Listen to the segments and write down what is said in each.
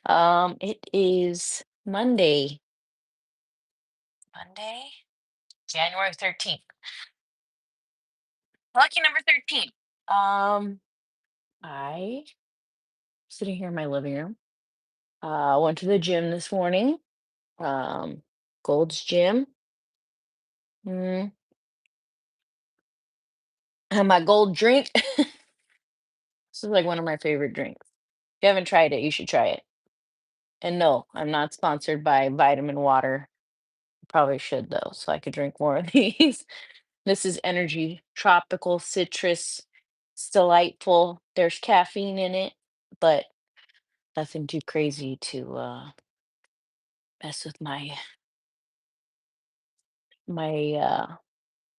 It is Monday, January 13th. Lucky number 13. I sitting here in my living room. Went to the gym this morning. Um, Gold's Gym. Mm, had my gold drink. This is like one of my favorite drinks. If you haven't tried it, you should try it. And no, I'm not sponsored by Vitamin Water. Probably should though, so I could drink more of these. This is energy, tropical citrus. It's delightful. There's caffeine in it, but nothing too crazy to mess with my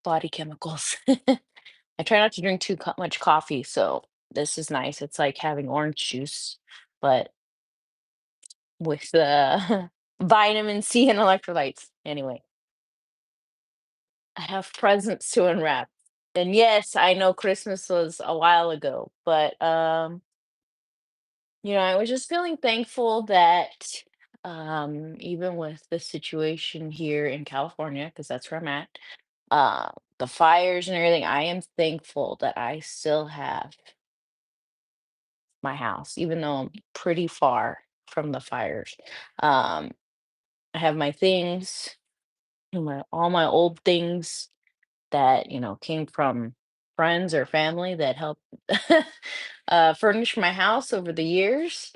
body chemicals. I try not to drink too much coffee, so this is nice. It's like having orange juice, but with vitamin C and electrolytes. Anyway, I have presents to unwrap. And yes, I know Christmas was a while ago, but I was just feeling thankful that even with the situation here in California, because that's where I'm at, uh, the fires and everything, I am thankful that I still have my house, even though I'm pretty far from the fires. Um, I have my things, all my old things that came from friends or family that helped furnish my house over the years.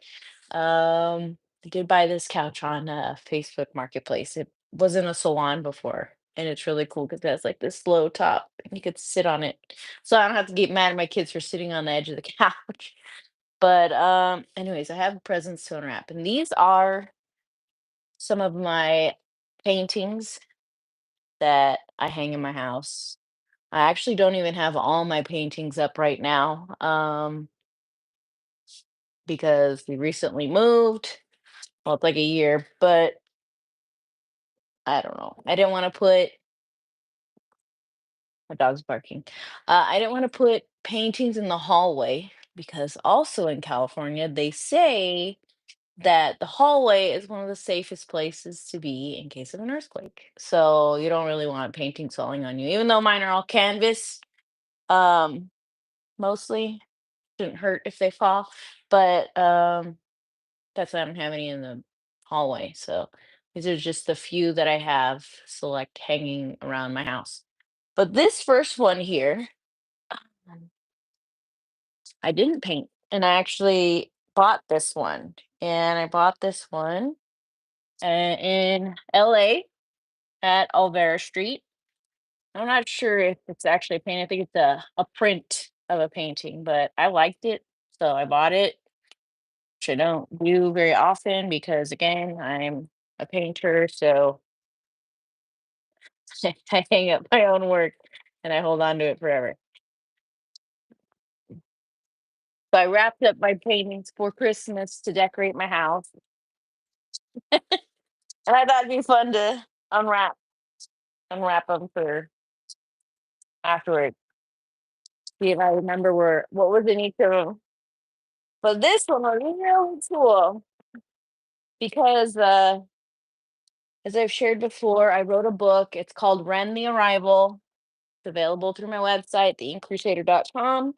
I did buy this couch on Facebook Marketplace. It was in a salon before, and it's really cool because it has like this low top, and you could sit on it. So I don't have to get mad at my kids for sitting on the edge of the couch. But anyways, I have presents to unwrap, and these are some of my paintings that I hang in my house. I actually don't even have all my paintings up right now, because we recently moved. Well, it's like a year, but I don't know. I didn't want to put my dog's barking. I didn't want to put paintings in the hallway because also in California, they say that the hallway is one of the safest places to be in case of an earthquake. So you don't really want paintings falling on you, even though mine are all canvas. Um, Mostly shouldn't hurt if they fall, but that's why I don't have any in the hallway. So these are just the few that I have select hanging around my house. But this first one here, um, I didn't paint, and I actually bought this one. And I bought this one in LA at Alvera Street. I'm not sure if it's actually a painting. I think it's a print of a painting, but I liked it, so I bought it, which I don't do very often because, again, I'm a painter, so I hang up my own work and I hold on to it forever. So I wrapped up my paintings for Christmas to decorate my house, and I thought it'd be fun to unwrap unwrap them for afterward. See if I remember what was in each of them. But this one was really cool because, as I've shared before, I wrote a book. It's called Ren the Arrival. It's available through my website, theinkcrusader.com.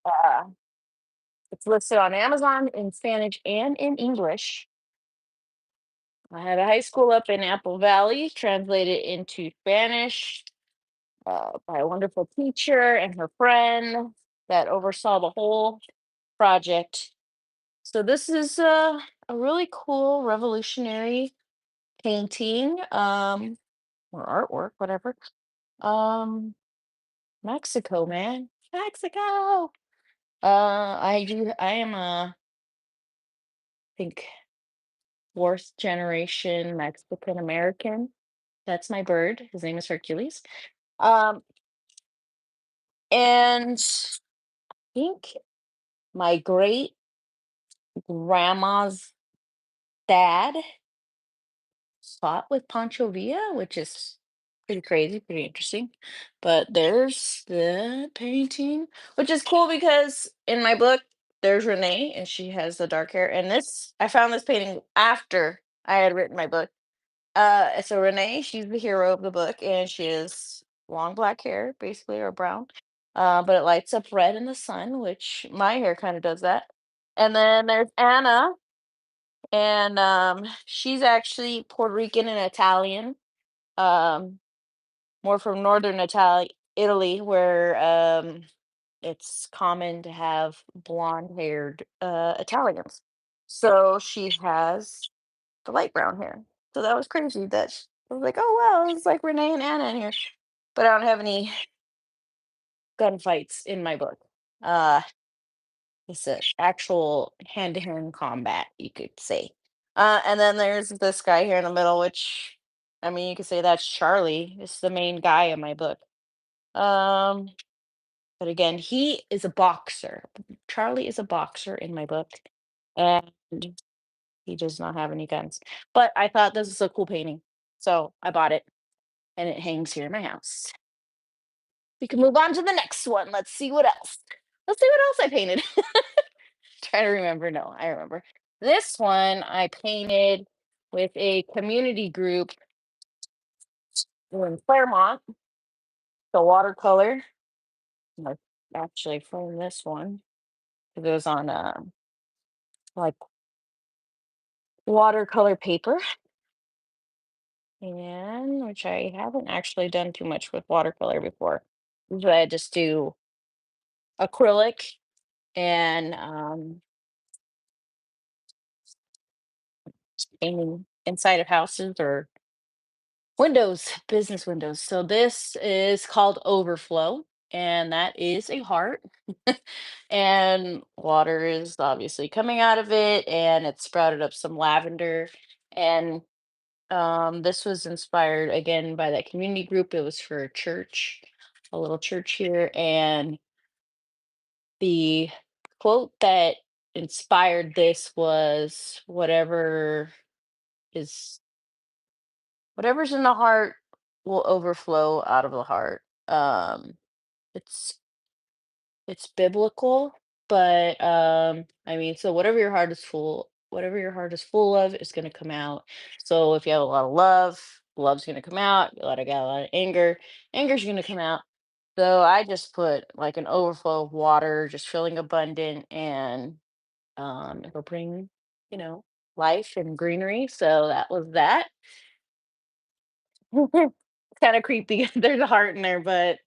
Uh, it's listed on Amazon in Spanish and in English. I had a high school up in Apple Valley, translated into Spanish by a wonderful teacher and her friend that oversaw the whole project. So this is a really cool, revolutionary painting, or artwork, whatever. Um, Mexico, man, Mexico. I am a, I think, fourth generation Mexican American. That's my bird. His name is Hercules. Um, and I think my great grandma's dad fought with Pancho Villa, which is pretty crazy, pretty interesting. But there's the painting, which is cool because in my book, there's Renee, and she has the dark hair. And this, I found this painting after I had written my book. So Renee, she's the hero of the book, and she has long black hair, basically, or brown. But it lights up red in the sun, which my hair kind of does that. And then there's Anna, and she's actually Puerto Rican and Italian. Um, more from northern Italy, where it's common to have blonde-haired Italians. So she has the light brown hair. So that was crazy that I was like, oh wow, it's like Renee and Anna in here. But I don't have any gunfights in my book. Uh it's a actual hand-to-hand combat, you could say. And then there's this guy here in the middle, which I mean you could say that's Charlie. It's the main guy in my book. Um but again, he is a boxer. Charlie is a boxer in my book. And he does not have any guns. But I thought this is a cool painting. So I bought it and it hangs here in my house. We can move on to the next one. Let's see what else. Let's see what else I painted. Try to remember. No, I remember. This one I painted with a community group in Claremont, the watercolor. I actually from this one. It was on like watercolor paper, and which I haven't actually done too much with watercolor before. Usually I just do acrylic and painting inside of houses or windows, business windows. So this is called Overflow, and that is a heart. And water is obviously coming out of it, and it sprouted up some lavender. And this was inspired again by that community group. It was for a church, a little church here, and the quote that inspired this was is whatever's in the heart will overflow out of the heart. It's it's biblical, but I mean, so whatever your heart is full of is going to come out. So if you have a lot of love, love's going to come out. Got a lot of anger, anger's going to come out. So I just put like an overflow of water, just feeling abundant, and it'll bring, you know, life and greenery. So that was that. It's kind of creepy. There's a heart in there, but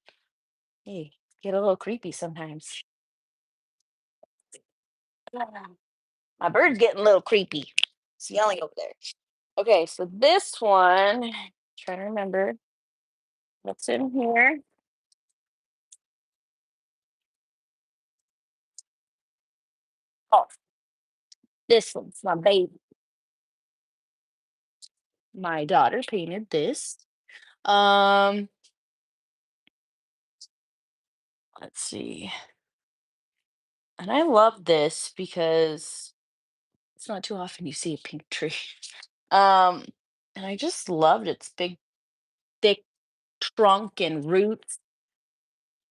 hey, get a little creepy sometimes. Ah, my bird's getting a little creepy. It's yelling over there. Okay, so this one, trying to remember what's in here. Oh, this one's my baby. My daughter painted this. Um, let's see. And I love this because it's not too often you see a pink tree. Um, and I just loved its big, thick trunk and roots.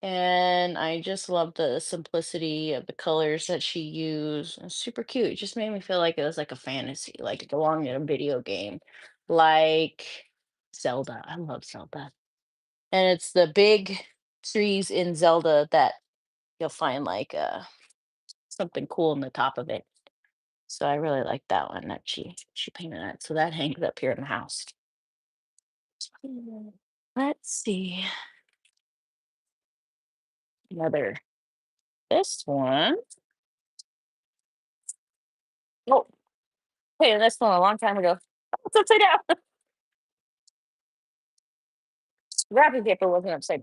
And I just love the simplicity of the colors that she used. It's super cute. It just made me feel like it was like a fantasy, like it belonged in a video game, like Zelda. I love Zelda. And it's the big trees in Zelda that you'll find like something cool in the top of it. So I really like that one that she painted that. So that hangs up here in the house. Mm. Let's see. Another this one. Oh, hey, this one a long time ago. Oh, it's upside down. Wrapping paper wasn't upside.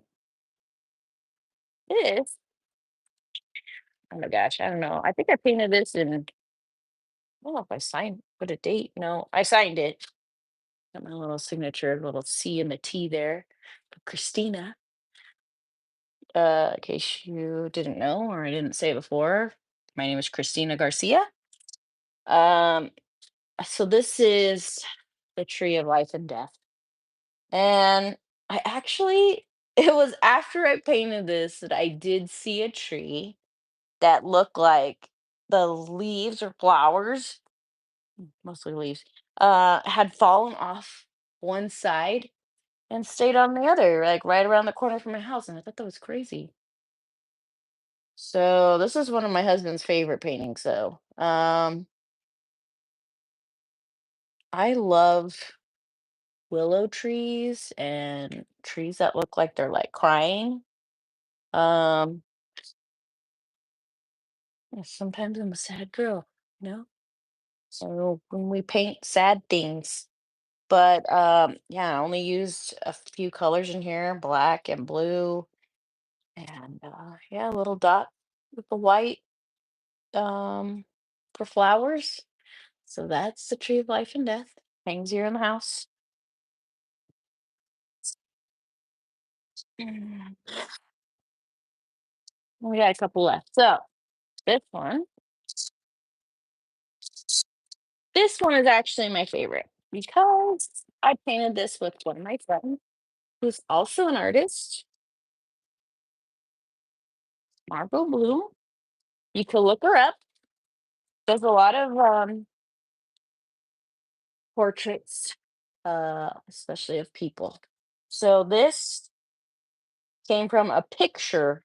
It is. Oh my gosh, I don't know. I think I painted this in. I don't know if I signed. Put a date. No, I signed it. Got my little signature, little C and the T there. Christina. In case you didn't know or I didn't say before, my name is Christina Garcia. Um, so this is the tree of life and death. And I actually, it was after I painted this that I did see a tree that looked like the leaves or flowers, mostly leaves, had fallen off one side and stayed on the other, like right around the corner from my house. And I thought that was crazy. So this is one of my husband's favorite paintings, though. I love willow trees and trees that look like they're like crying. Um, yeah, sometimes I'm a sad girl, you know? So when we paint sad things, but yeah, I only used a few colors in here, black and blue, and yeah, a little dot with the white um for flowers. So that's the tree of life and death. Hangs here in the house. Mm. We got a couple left. So this one, this one is actually my favorite because I painted this with one of my friends who's also an artist, Margot Bloom. You can look her up. Does a lot of portraits, especially of people. So this came from a picture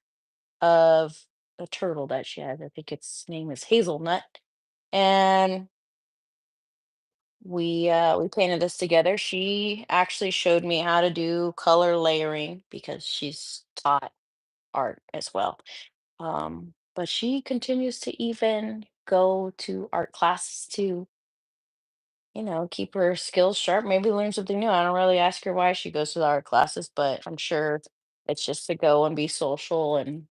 of a turtle that she has. I think its name is Hazelnut, and we painted this together. She actually showed me how to do color layering because she's taught art as well. But she continues to even go to art classes to, keep her skills sharp, maybe learn something new. I don't really ask her why she goes to the art classes, but I'm sure it's just to go and be social and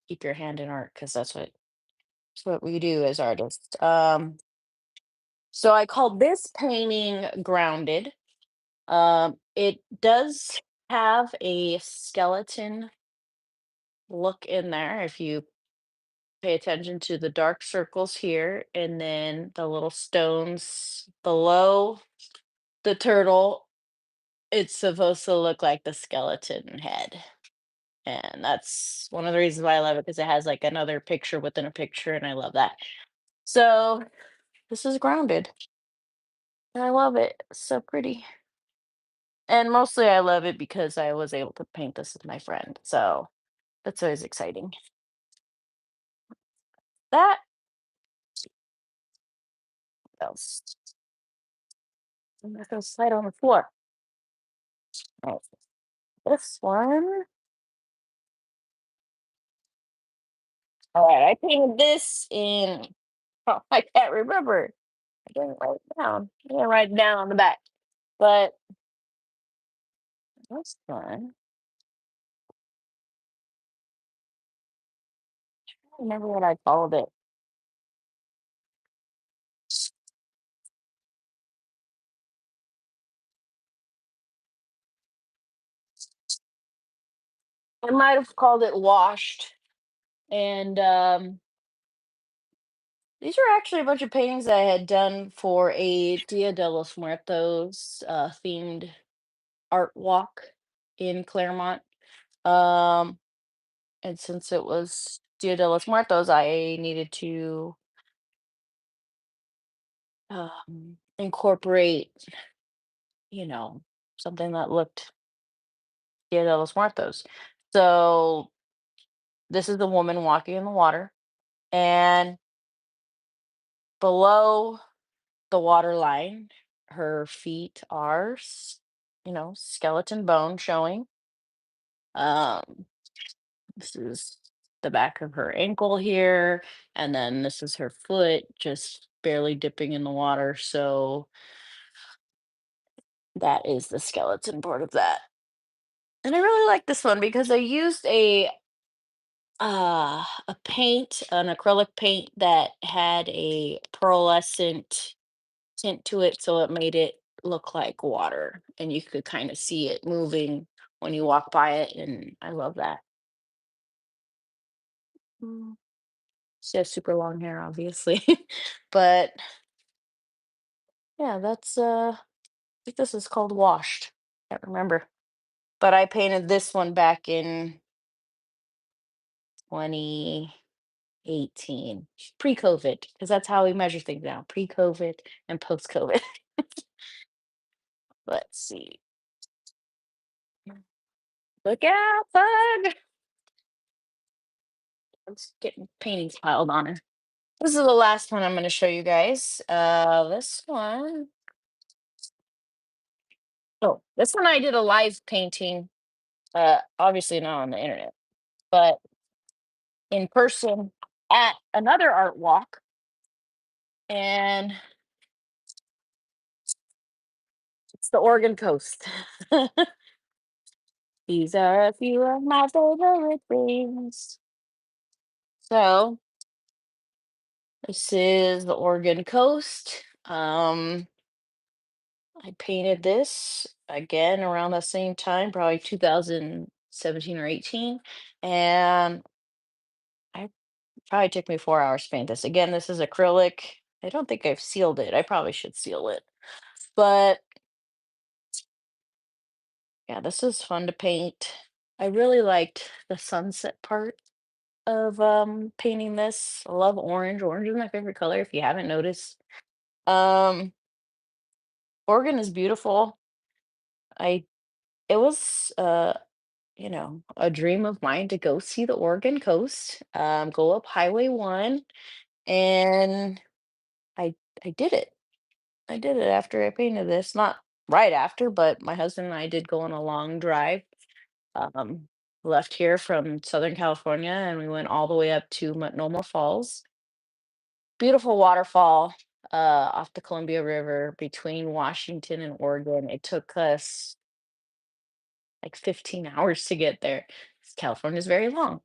keep your hand in art because that's what we do as artists. So I called this painting Grounded. It does have a skeleton look in there if you pay attention to the dark circles here and then the little stones below the turtle. It's supposed to look like the skeleton head. And that's one of the reasons why I love it because it has like another picture within a picture, and I love that. So this is Grounded. And I love it. It's so pretty. And mostly I love it because I was able to paint this with my friend. So that's always exciting. That else. I'm not gonna slide on the floor. Oh, this one. All right, I painted this in. Oh, I can't remember. I didn't write it down. I didn't write it down on the back. But this one, I don't remember what I called it. I might have called it Washed. And these are actually a bunch of paintings I had done for a Dia de los Muertos themed art walk in Claremont. Um, and since it was Dia de los Muertos, I needed to incorporate, you know, something that looked Dia de los Muertos. So this is the woman walking in the water, and below the water line, her feet are, skeleton bone showing. Um, this is the back of her ankle here, and then this is her foot just barely dipping in the water. So that is the skeleton part of that. And I really like this one because I used a paint, an acrylic paint that had a pearlescent tint to it, so it made it look like water, and you could kind of see it moving when you walk by it, and I love that. Mm. She has super long hair, obviously, but yeah, I think this is called Washed. Can't remember, but I painted this one back in 2018. 18, pre-COVID, because that's how we measure things now, pre-COVID and post-COVID. Let's see. Look out, bug. Let's get paintings piled on her. This is the last one I'm going to show you guys. This one. Oh, this one I did a live painting. Obviously not on the internet, but in person at another art walk. And it's the Oregon coast. These are a few of my favorite things. So this is the Oregon coast. I painted this again around the same time, probably 2017 or 18. And I probably took me 4 hours to paint this. Again, this is acrylic. I don't think I've sealed it. I probably should seal it. But yeah, this is fun to paint. I really liked the sunset part of painting this. I love orange. Orange is my favorite color if you haven't noticed. Um Oregon is beautiful. I It was a dream of mine to go see the Oregon coast, go up Highway 1, and I I did it. I did it after I painted this. Not right after, but my husband and I did go on a long drive. Um, Left here from Southern California, and we went all the way up to Multnomah Falls. Beautiful waterfall off the Columbia River between Washington and Oregon. It took us like 15 hours to get there. 'Cause California's very long.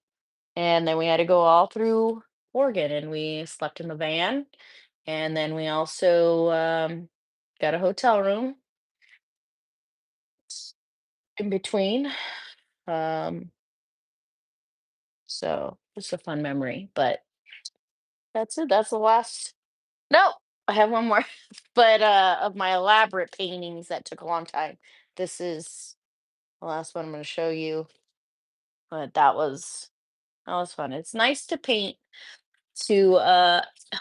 And then we had to go all through Oregon, and we slept in the van. And then we also got a hotel room in between. Um, so it's a fun memory. But that's it. That's the last. No, I have one more. But of my elaborate paintings that took a long time. This is the last one I'm going to show you. But that was fun. It's nice to paint to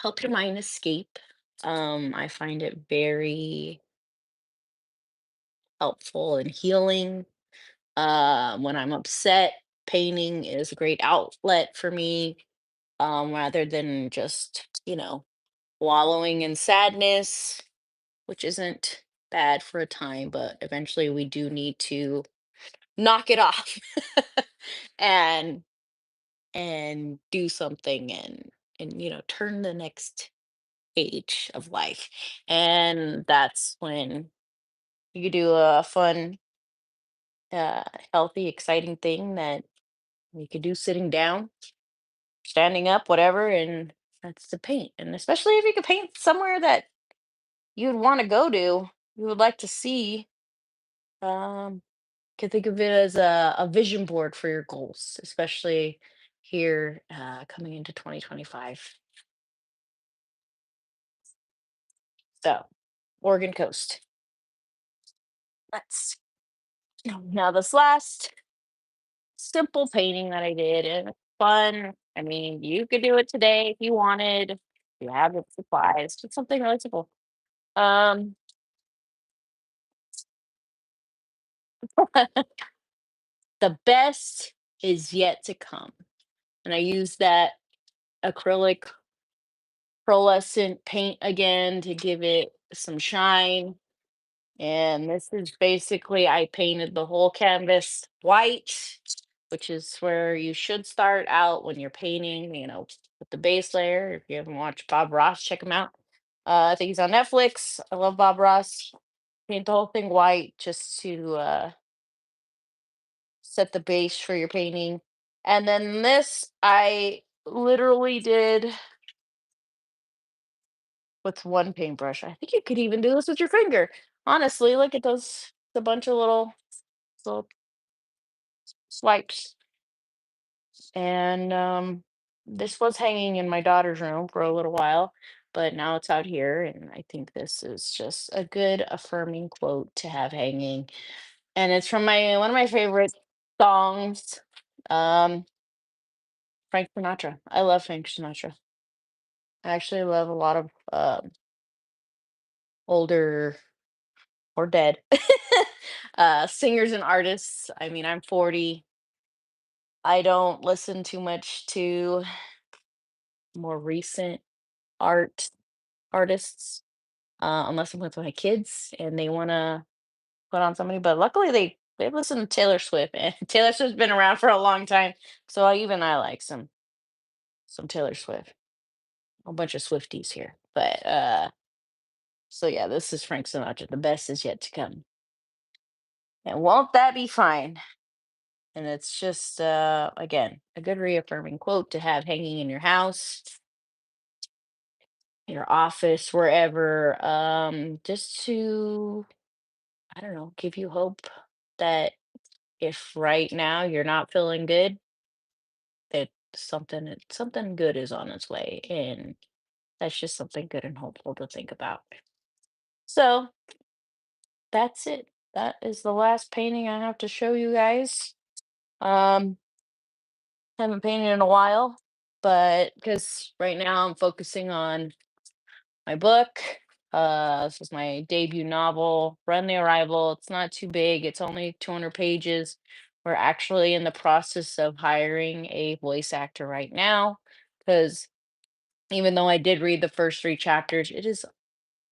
help your mind escape. I find it very helpful and healing. When I'm upset, painting is a great outlet for me, rather than just, wallowing in sadness, which isn't bad for a time, but eventually we do need to knock it off and do something and turn the next page of life. And that's when you do a fun, uh, healthy, exciting thing that you could do sitting down, standing up, whatever, and that's the paint. And especially if you could paint somewhere that you'd want to go to, you would like to see, can think of it as a vision board for your goals, especially here coming into 2025. So, Oregon Coast. Let's now this last simple painting that I did, and it's fun. I mean, you could do it today if you wanted. If you have the supplies, just something really simple. Um, the best is yet to come, and I use that acrylic pearlescent paint again to give it some shine. And this is basically, I painted the whole canvas white, which is where you should start out when you're painting, with the base layer. If you haven't watched Bob Ross, check him out. I think he's on Netflix. I love Bob Ross. Paint the whole thing white just to set the base for your painting. And then this, I literally did with one paintbrush. I think you could even do this with your finger. Honestly, look at those, a bunch of little swipes. And this was hanging in my daughter's room for a little while, but now it's out here. And I think this is just a good affirming quote to have hanging. And it's from my one of my favorite songs. Um, Frank Sinatra. I love Frank Sinatra. I actually love a lot of older or dead singers and artists. I mean, I'm 40. I don't listen too much to more recent art artists unless I'm with my kids and they want to put on somebody. But luckily, they listen to Taylor Swift, and Taylor Swift's been around for a long time, so even I like some Taylor Swift. A bunch of Swifties here, but so yeah, this is Frank Sinatra. The best is yet to come, and won't that be fine? And it's just again a good reaffirming quote to have hanging in your house, your office, wherever, just to, I don't know, give you hope that if right now you're not feeling good, that something good is on its way, and that's just something good and hopeful to think about. So that's it. That is the last painting I have to show you guys. Um, haven't painted in a while, but because right now I'm focusing on my book. This is my debut novel, Run the Arrival. It's not too big, it's only 200 pages. We're actually in the process of hiring a voice actor right now because even though I did read the first three chapters, it is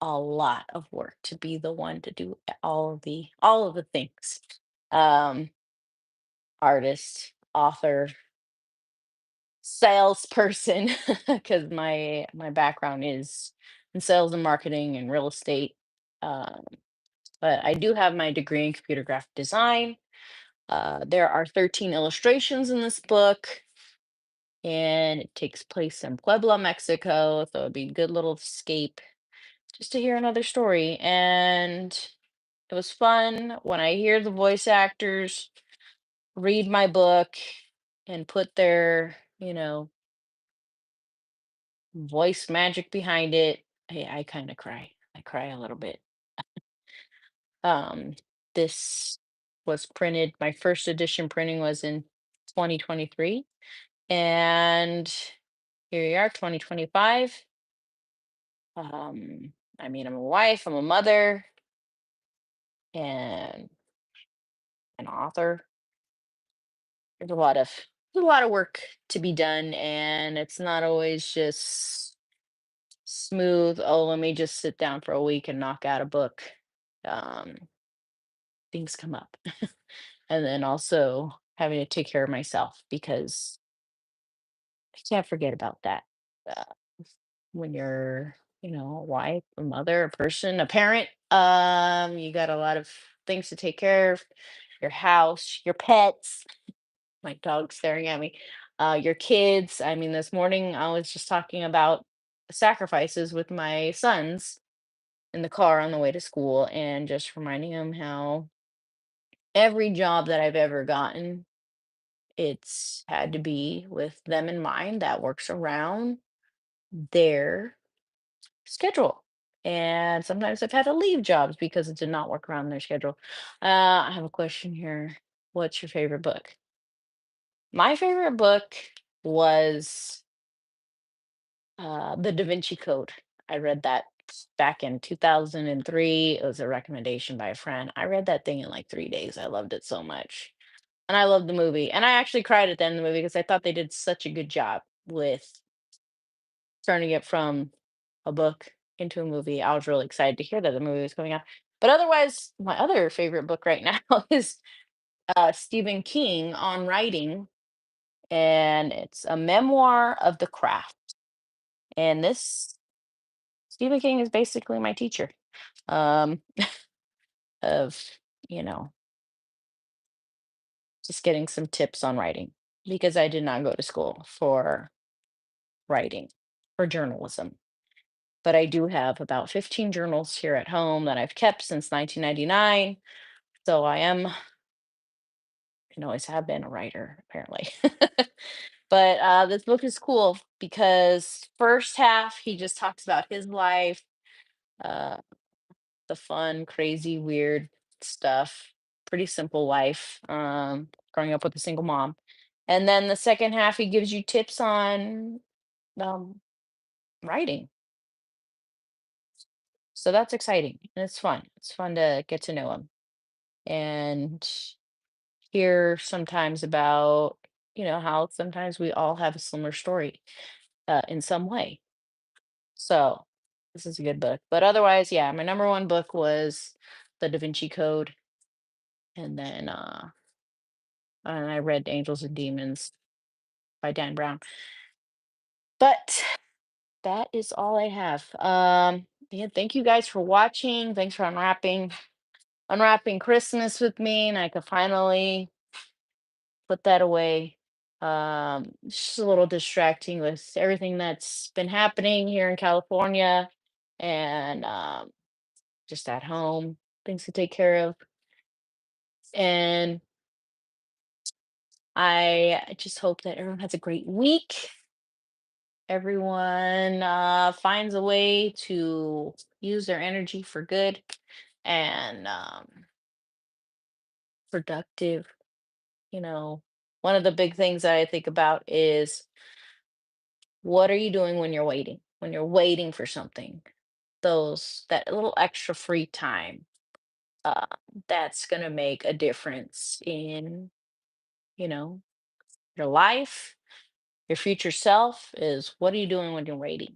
a lot of work to be the one to do all of the things. Um, Artist, author, salesperson, because my background is in sales and marketing and real estate. Um, but I do have my degree in computer graphic design. There are 13 illustrations in this book, and it takes place in Puebla, Mexico. So it'd be a good little escape just to hear another story. And it was fun when I hear the voice actors read my book and put their, voice magic behind it. I kind of cry. I cry a little bit. Um, this was printed, my first edition printing was in 2023. And here we are, 2025. I mean, I'm a wife, I'm a mother, and an author. There's a lot of work to be done, and it's not always just smooth. Oh, let me just sit down for a week and knock out a book. Um, Things come up. And then also having to take care of myself because I can't forget about that. Uh, when you're, a wife, a mother, a person, a parent, you got a lot of things to take care of. Your house, your pets, my dog staring at me, your kids. I mean, this morning I was just talking about sacrifices with my sons in the car on the way to school and just reminding them how every job that I've ever gotten, it's had to be with them in mind that works around their schedule. And sometimes I've had to leave jobs because it did not work around their schedule. I have a question here. What's your favorite book? My favorite book was The Da Vinci Code. I read that back in 2003. It was a recommendation by a friend. I read that thing in like 3 days. I loved it so much. And I loved the movie. And I actually cried at the end of the movie because I thought they did such a good job with turning it from a book into a movie. I was really excited to hear that the movie was coming out. But otherwise, my other favorite book right now is Stephen King on writing, and it's a memoir of the craft. And this Stephen King is basically my teacher um, of, you know, just getting some tips on writing because I did not go to school for writing or journalism. But I do have about 15 journals here at home that I've kept since 1999. So I am, and always have been a writer, apparently. But this book is cool because first half, he just talks about his life, uh, the fun, crazy, weird stuff, pretty simple life, growing up with a single mom. And then the second half, he gives you tips on um, writing. So that's exciting and it's fun. It's fun to get to know him and hear sometimes about, how sometimes we all have a similar story in some way. So this is a good book. But otherwise, yeah, my number one book was The Da Vinci Code. And then I read Angels and Demons by Dan Brown. But that is all I have. Yeah, thank you guys for watching. Thanks for unwrapping Christmas with me, and I could finally put that away. It's just a little distracting with everything that's been happening here in California, and just at home, things to take care of. And I just hope that everyone has a great week. Everyone finds a way to use their energy for good and productive. You know, one of the big things I think about is, what are you doing when you're waiting? When you're waiting for something, that little extra free time, uh, that's gonna make a difference in, you know, your life, your future self. Is what are you doing when you're waiting?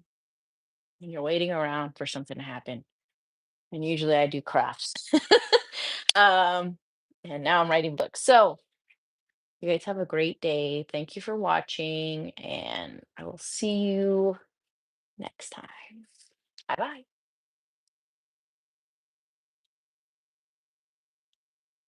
When you're waiting around for something to happen. And usually I do crafts. um, and now I'm writing books. So you guys have a great day. Thank you for watching, and I will see you next time. Bye bye.